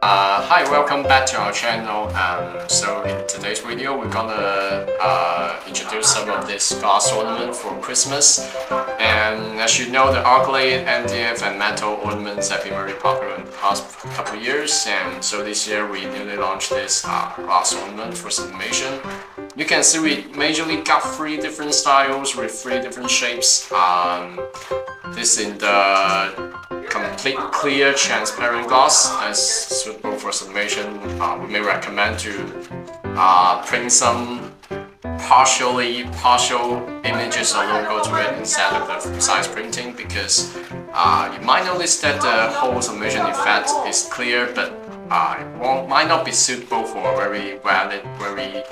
Hi, welcome back to our channel. So in today's video, we're gonna introduce some of this glass ornament for Christmas. And as you know, the argillite, MDF, and metal ornaments have been very popular in the past couple of years. And so this year, we newly launched this glass ornament for sublimation. You can see we majorly got 3 different styles with 3 different shapes. This in the complete clear transparent glass as suitable for sublimation. We may recommend to print some partial images or logo to it instead of the full-size printing, because you might notice that the whole sublimation effect is clear, but it might not be suitable for a very valid, very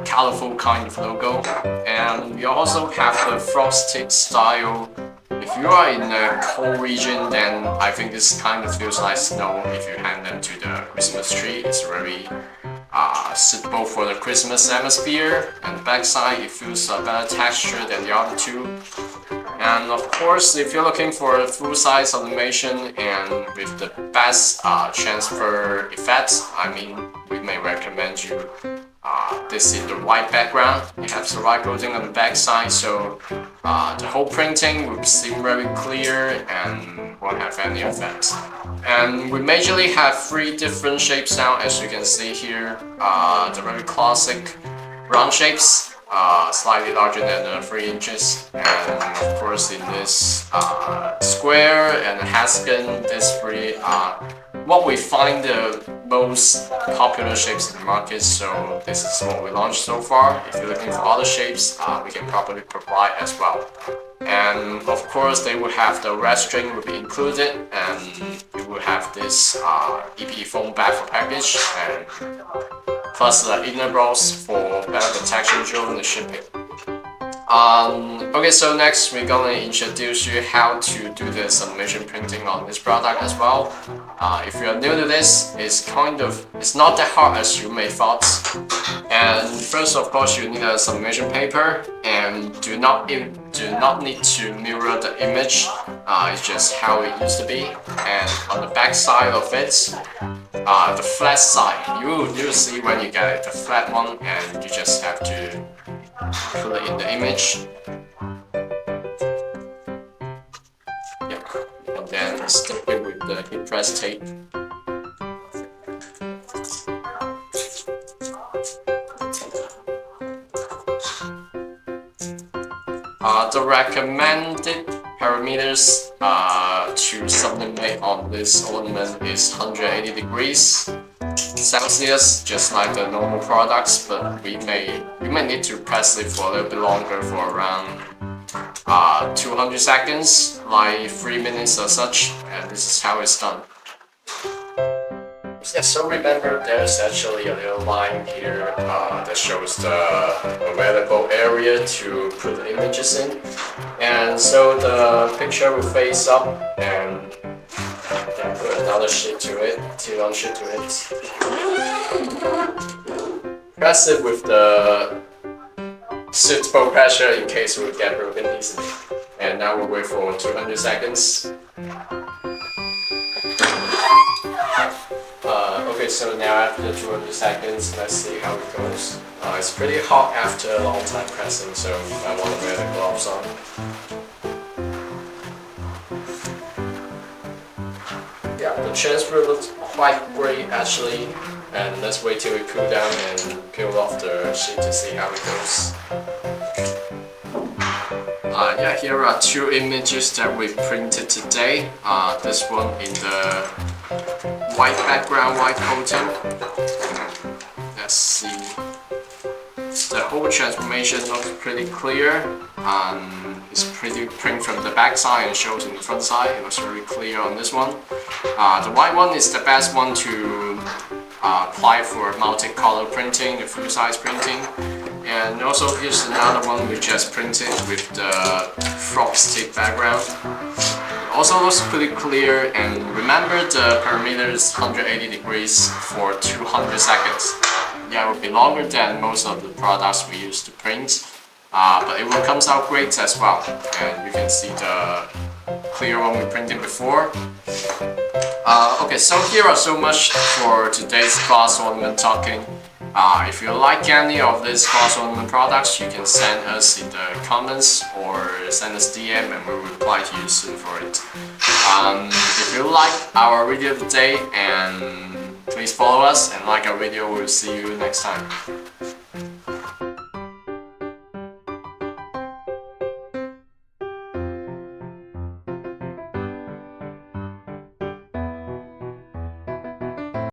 colorful kind of logo. And we also have the frosted style. If you are in a cold region, then I think this kind of feels like snow if you hang them to the Christmas tree. It's very suitable for the Christmas atmosphere. And the backside, it feels a better texture than the other two. And of course, if you're looking for a full-size sublimation and with the best transfer effects, we may recommend you this in the white background. It has the white coating on the back side, so the whole printing will seem very clear and won't have any effects. And we majorly have 3 different shapes now, as you can see here. The very classic round shapes, slightly larger than 3 inches, and of course in this square and hexagon, these 3 are what we find the most popular shapes in the market, so this is what we launched so far. If you're looking for other shapes, we can probably provide as well. And of course, they will have the red string will be included, and you will have this EP foam bag for package, and plus the inner rolls for better protection during the shipping. Okay, so next we're gonna introduce you how to do the sublimation printing on this product as well. If you are new to this, it's not that hard as you may thought. And first, of course, you need a sublimation paper, and do not need to mirror the image. It's just how it used to be. And on the back side of it, the flat side, you'll see when you get it, the flat one, and you just have to put it in the image. Yep. And then stick it with the heat press tape. The recommended parameters to sublimate on this ornament is 180 degrees Celsius, just like the normal products, but we may need to press it for a little bit longer, for around 200 seconds, like 3 minutes or such, and this is how it's done. Yeah, so remember, there's actually a little line here that shows the available area to put the images in, and so the picture will face up, and then put another sheet to it, T1 sheet to it. Press it with the suitable pressure in case it will get broken easily. And now we'll wait for 200 seconds. Okay, so now after 200 seconds, let's see how it goes. It's pretty hot after a long time pressing, so I want to wear the gloves on. Yeah, the transfer looks quite great actually, and let's wait till we cool down and peel off the sheet to see how it goes. Yeah, here are 2 images that we printed today. This one in the white background, white coating. Let's see. The whole transformation looks pretty clear. It's pretty print from the back side and shows in the front side. It looks very clear on this one. The white one is the best one to apply for multicolor printing, the full-size printing. And also here's another one we just printed with the frosted background. It also looks pretty clear, and remember the parameter is 180 degrees for 200 seconds. Yeah, it will be longer than most of the products we used to print, but it will comes out great as well. And you can see the clear one we printed before. Okay, so here are so much for today's glass ornament talking. If you like any of these glass ornament products, you can send us in the comments or send us DM and we'll reply to you soon for it. If you like our video today, and please follow us and like our video, we'll see you next time.